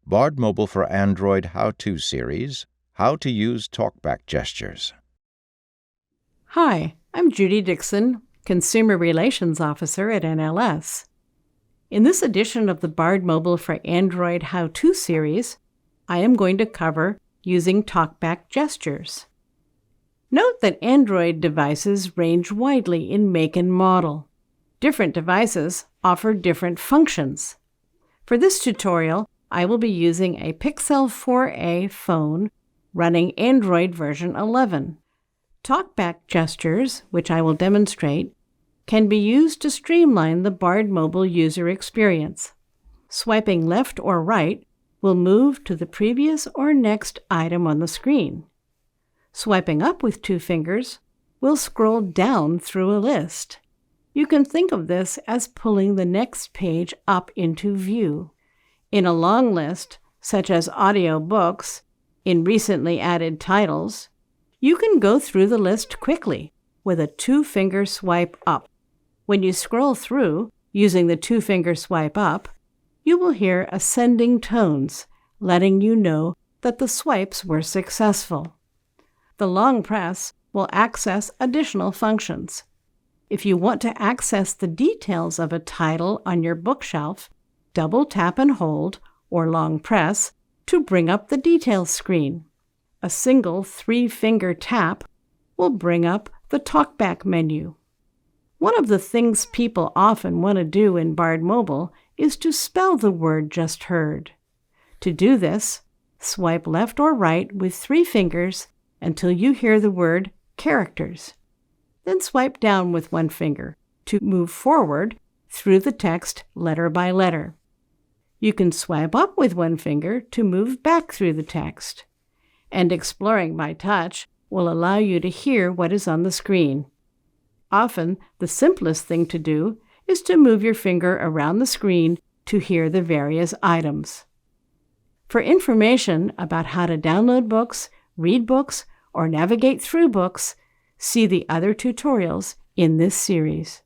BARD Mobile for Android How-To Series, How to Use TalkBack Gestures. Hi, I'm Judy Dixon, Consumer Relations Officer at NLS. In this edition of the BARD Mobile for Android How-To Series, I am going to cover using TalkBack gestures. Note that Android devices range widely in make and model. Different devices offer different functions. For this tutorial, I will be using a Pixel 4a phone running Android version 11. TalkBack gestures, which I will demonstrate, can be used to streamline the BARD mobile user experience. Swiping left or right will move to the previous or next item on the screen. Swiping up with 2 fingers will scroll down through a list. You can think of this as pulling the next page up into view. In a long list, such as audio books, in recently added titles, you can go through the list quickly with a 2-finger swipe up. When you scroll through using the 2-finger swipe up, you will hear ascending tones, letting you know that the swipes were successful. The long press will access additional functions. If you want to access the details of a title on your bookshelf, double tap and hold, or long press, to bring up the details screen. A single 3-finger tap will bring up the TalkBack menu. One of the things people often want to do in BARD Mobile is to spell the word just heard. To do this, swipe left or right with 3 fingers until you hear the word characters. Then swipe down with 1 finger to move forward through the text letter by letter. You can swipe up with 1 finger to move back through the text. And exploring by touch will allow you to hear what is on the screen. Often, the simplest thing to do is to move your finger around the screen to hear the various items. For information about how to download books, read books, or navigate through books, see the other tutorials in this series.